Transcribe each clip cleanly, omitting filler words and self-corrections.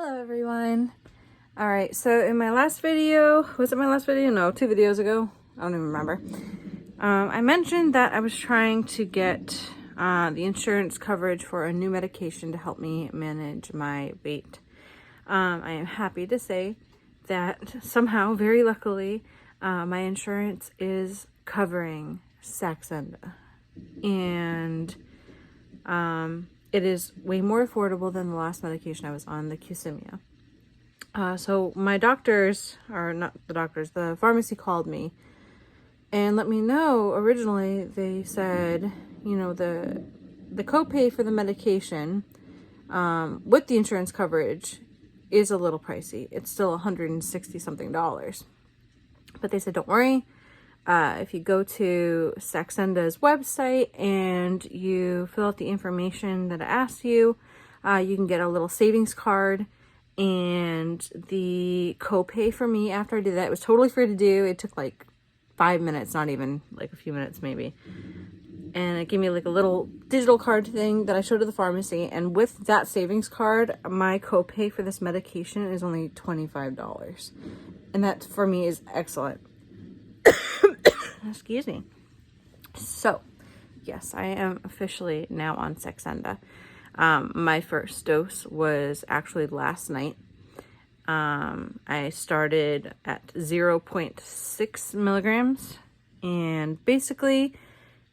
Hello everyone. All right, so in my last video, was it my last video? No, 2 videos ago. I don't even remember. I mentioned that I was trying to get the insurance coverage for a new medication to help me manage my weight. I am happy to say that somehow, very luckily, my insurance is covering Saxenda. And it is way more affordable than the last medication I was on, the Qsimia. So my doctors, or not the doctors, the pharmacy called me and let me know. Originally they said, you know, the copay for the medication with the insurance coverage is a little pricey. It's still $160 something. But they said, don't worry. If you go to Saxenda's website and you fill out the information that it asks you, you can get a little savings card. And the copay for me after I did that, it was totally free to do. It took like 5 minutes, not even like a few minutes maybe. And it gave me like a little digital card thing that I showed to the pharmacy. And with that savings card, my copay for this medication is only $25. And that for me is excellent. Excuse me. So, yes, I am officially now on Saxenda. My first dose was actually last night. I started at 0.6 milligrams, and basically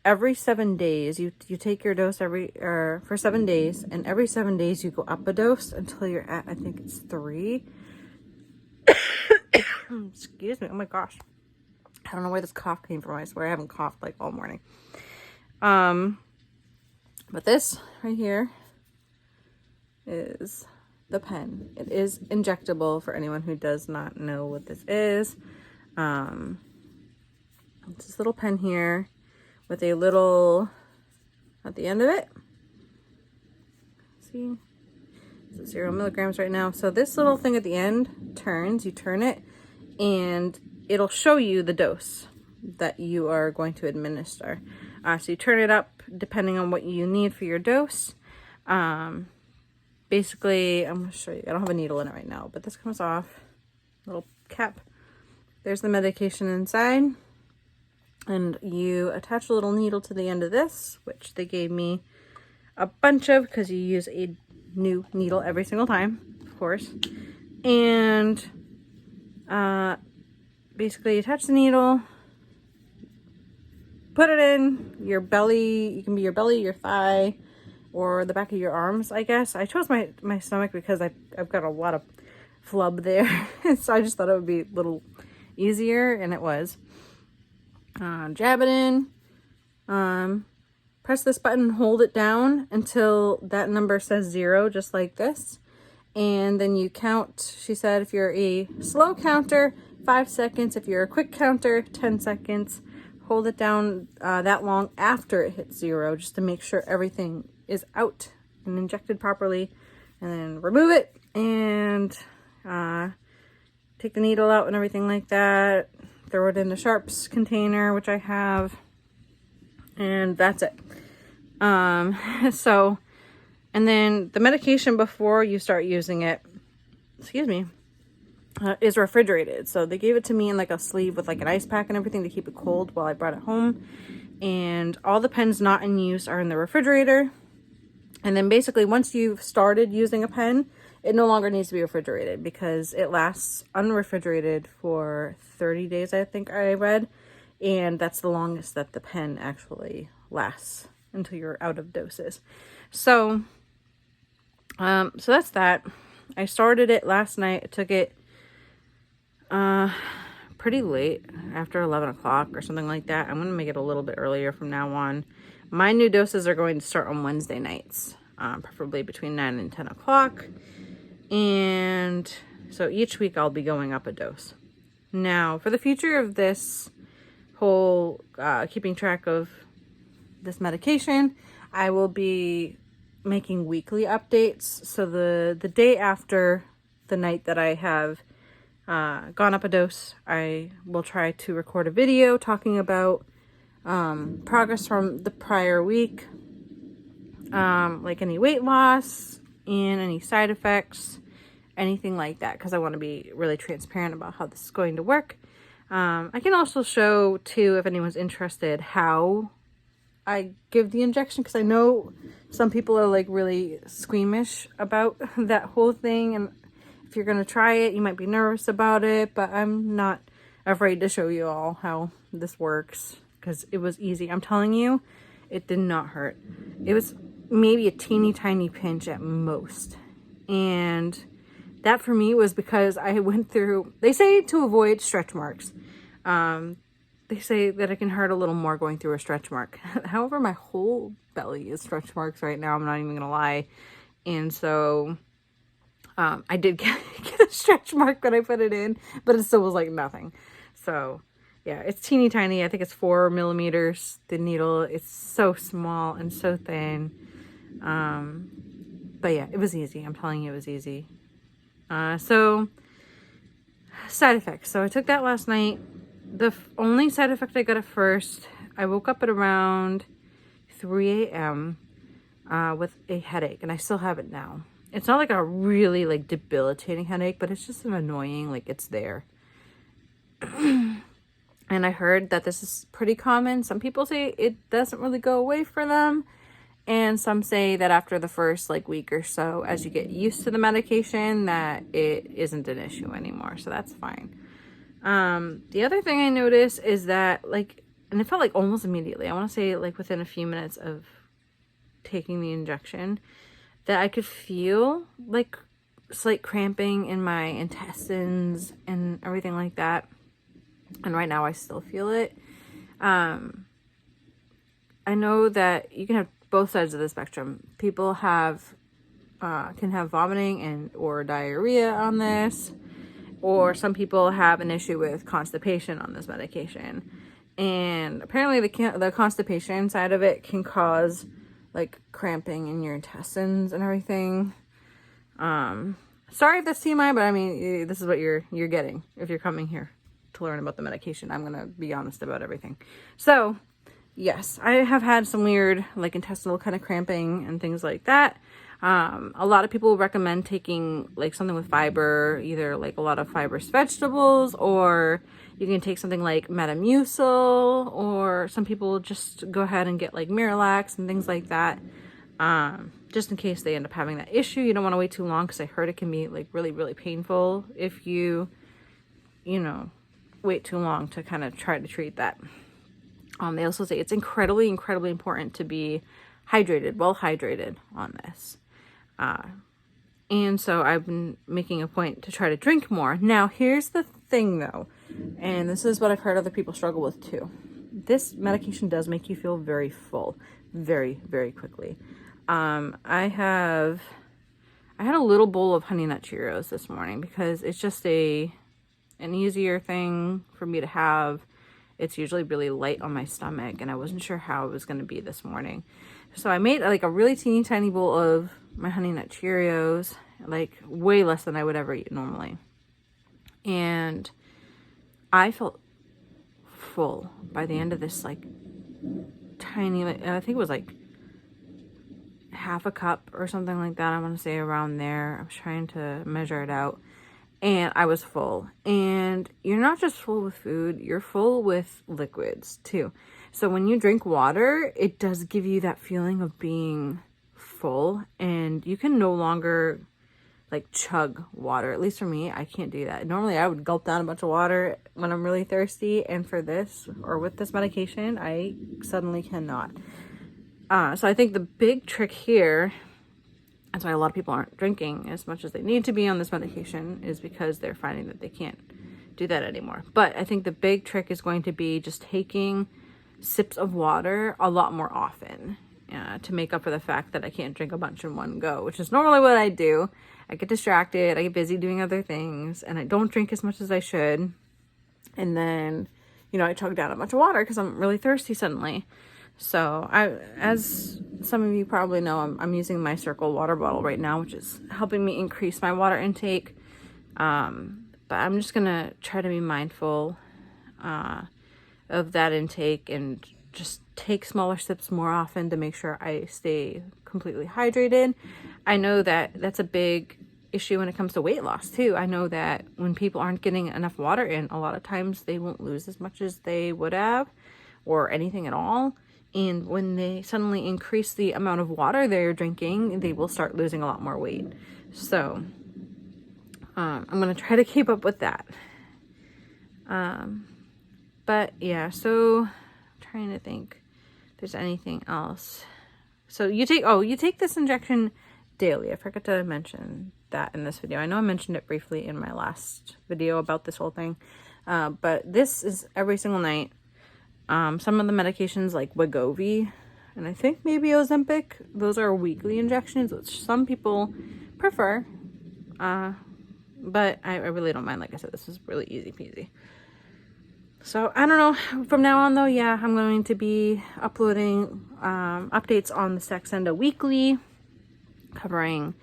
every 7 days you take your dose for 7 days, and every 7 days you go up a dose until you're at, I think it's 3. Excuse me. Oh my gosh. I don't know where this cough came from. I swear I haven't coughed like all morning. But this right here is the pen. It is injectable for anyone who does not know what this is. It's this little pen here with a little at the end of it. See? It's 0 milligrams right now. So this little thing at the end turns, you turn it, and it'll show you the dose that you are going to administer. So you turn it up depending on what you need for your dose. Basically, I'm going to show you. I don't have a needle in it right now, but this comes off. Little cap. There's the medication inside. And you attach a little needle to the end of this, which they gave me a bunch of because you use a new needle every single time, of course. And basically you attach the needle, put it in your belly. You can be your belly, your thigh, or the back of your arms, I guess. I chose my stomach because I've got a lot of flub there. So I just thought it would be a little easier, and it was. Jab it in. Press this button, hold it down until that number says 0, just like this. And then you count, she said, if you're a slow counter, 5 seconds. If you're a quick counter, 10 seconds. Hold it down that long after it hits 0, just to make sure everything is out and injected properly. And then remove it and take the needle out and everything like that. Throw it in the sharps container, which I have. And that's it. So, and then the medication before you start using it, excuse me, is refrigerated. So they gave it to me in like a sleeve with like an ice pack and everything to keep it cold while I brought it home. And all the pens not in use are in the refrigerator. And then basically once you've started using a pen, it no longer needs to be refrigerated because it lasts unrefrigerated for 30 days, I think I read. And that's the longest that the pen actually lasts until you're out of doses. So, so that's that. I started it last night. I took it pretty late, after 11 o'clock or something like that. I'm going to make it a little bit earlier from now on. My new doses are going to start on Wednesday nights, preferably between 9 and 10 o'clock. And so each week I'll be going up a dose. Now, for the future of this whole keeping track of this medication, I will be making weekly updates. So the day after the night that I have gone up a dose, I will try to record a video talking about progress from the prior week, like any weight loss and any side effects, anything like that, because I want to be really transparent about how this is going to work. I can also show too, if anyone's interested, how I give the injection, because I know some people are like really squeamish about that whole thing, and if you're going to try it, you might be nervous about it, but I'm not afraid to show you all how this works, because it was easy. I'm telling you, it did not hurt. It was maybe a teeny tiny pinch at most, and that for me was because I went through, they say to avoid stretch marks. They say that it can hurt a little more going through a stretch mark. However, my whole belly is stretch marks right now. I'm not even gonna lie. And so I did get a stretch mark when I put it in, but it still was like nothing. So yeah, it's teeny tiny. I think it's 4 millimeters, the needle. It's so small and so thin. But yeah, it was easy. I'm telling you, it was easy. So side effects. So I took that last night. The only side effect I got at first, I woke up at around 3 a.m. With a headache, and I still have it now. It's not like a really like debilitating headache, but it's just an annoying, like it's there. And I heard that this is pretty common. Some people say it doesn't really go away for them. And some say that after the first like week or so, as you get used to the medication, that it isn't an issue anymore. So that's fine. The other thing I noticed is that like, and it felt like almost immediately, I want to say like within a few minutes of taking the injection, that I could feel like slight cramping in my intestines and everything like that. And right now I still feel it. I know that you can have both sides of the spectrum. People have can have vomiting and or diarrhea on this, or some people have an issue with constipation on this medication. And apparently the constipation side of it can cause like cramping in your intestines and everything. Sorry if that's TMI, but I mean, this is what you're getting if you're coming here to learn about the medication. I'm gonna be honest about everything. So yes, I have had some weird like intestinal kind of cramping and things like that. A lot of people recommend taking like something with fiber, either like a lot of fibrous vegetables, or you can take something like Metamucil, or some people just go ahead and get like Miralax and things like that. Just in case they end up having that issue. You don't want to wait too long, because I heard it can be like really, really painful if you know, wait too long to kind of try to treat that. They also say it's incredibly, incredibly important to be hydrated, well hydrated on this. And so I've been making a point to try to drink more. Now, here's the thing though, and this is what I've heard other people struggle with too. This medication does make you feel very full, very, very quickly. I had a little bowl of Honey Nut Cheerios this morning because it's just an easier thing for me to have. It's usually really light on my stomach, and I wasn't sure how it was going to be this morning. So I made like a really teeny tiny bowl of my Honey Nut Cheerios, like way less than I would ever eat normally. And I felt full by the end of this like tiny, I think it was like half a cup or something like that. I want to say around there. I was trying to measure it out. And I was full. And you're not just full with food, you're full with liquids too. So when you drink water, it does give you that feeling of being full, and you can no longer like chug water. At least for me, I can't do that. Normally I would gulp down a bunch of water when I'm really thirsty, and for this, or with this medication, I suddenly cannot. So I think the big trick here, that's why a lot of people aren't drinking as much as they need to be on this medication, is because they're finding that they can't do that anymore. But I think the big trick is going to be just taking sips of water a lot more often to make up for the fact that I can't drink a bunch in one go, which is normally what I do. I get distracted, I get busy doing other things, and I don't drink as much as I should. And then, I chug down a bunch of water because I'm really thirsty suddenly. So as some of you probably know, I'm using my Circle water bottle right now, which is helping me increase my water intake. But I'm just gonna try to be mindful of that intake and just take smaller sips more often to make sure I stay completely hydrated. I know that that's a big issue when it comes to weight loss too. I know that when people aren't getting enough water in, a lot of times they won't lose as much as they would have, or anything at all. And when they suddenly increase the amount of water they're drinking, they will start losing a lot more weight. So I'm going to try to keep up with that. But yeah, so I'm trying to think if there's anything else. So you take this injection daily. I forgot to mention that in this video. I know I mentioned it briefly in my last video about this whole thing. But this is every single night. Some of the medications like Wegovy and I think maybe Ozempic, those are weekly injections, which some people prefer. But I really don't mind. Like I said, this is really easy peasy. So I don't know, from now on though, yeah, I'm going to be uploading updates on the Saxenda weekly, covering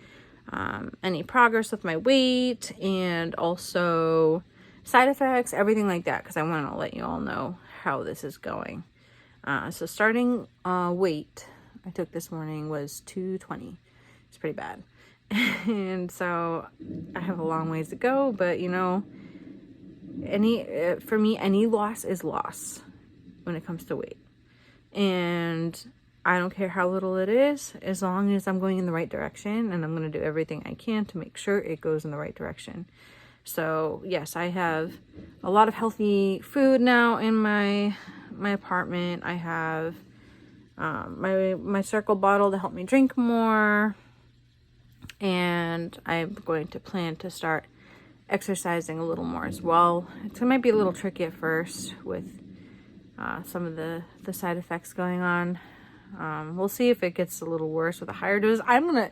any progress with my weight and also side effects, everything like that, because I want to let you all know how this is going. So starting weight I took this morning was 220. It's pretty bad. And so I have a long ways to go, but you know, for me, any loss is loss when it comes to weight. And I don't care how little it is, as long as I'm going in the right direction, and I'm going to do everything I can to make sure it goes in the right direction. So yes, I have a lot of healthy food now in my apartment. I have my Circle bottle to help me drink more, and I'm going to plan to start exercising a little more as well. It might be a little tricky at first with some of the side effects going on. We'll see if it gets a little worse with a higher dose. I'm gonna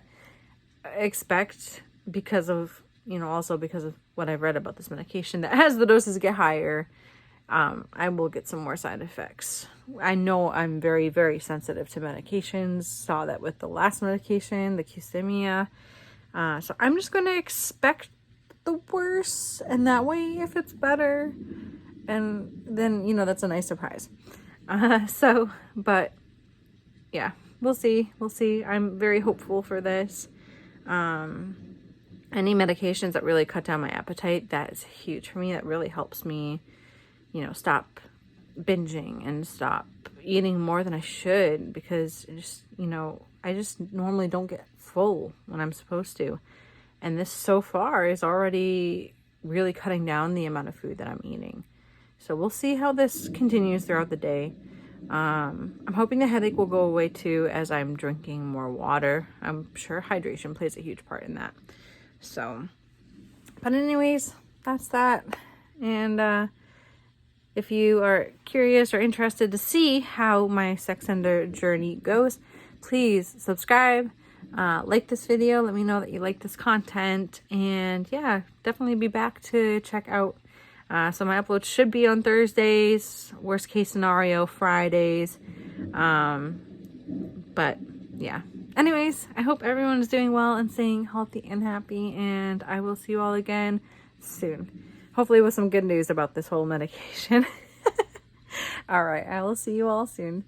expect, because of, you know, also because of what I've read about this medication, that as the doses get higher, I will get some more side effects. I know I'm very, very sensitive to medications. Saw that with the last medication, the Qsymia. So I'm just going to expect the worst, and that way if it's better, and then, you know, that's a nice surprise. But yeah, we'll see. I'm very hopeful for this. Any medications that really cut down my appetite, that is huge for me. That really helps me, you know, stop binging and stop eating more than I should, because just, you know, I just normally don't get full when I'm supposed to. And this so far is already really cutting down the amount of food that I'm eating. So we'll see how this continues throughout the day. I'm hoping the headache will go away too as I'm drinking more water. I'm sure hydration plays a huge part in that. So, but anyways, that's that. And if you are curious or interested to see how my Saxenda journey goes, please subscribe, like this video, let me know that you like this content, and yeah, definitely be back to check out. So my uploads should be on Thursdays, worst case scenario Fridays. But yeah, anyways, I hope everyone is doing well and staying healthy and happy, and I will see you all again soon. Hopefully with some good news about this whole medication. All right, I will see you all soon.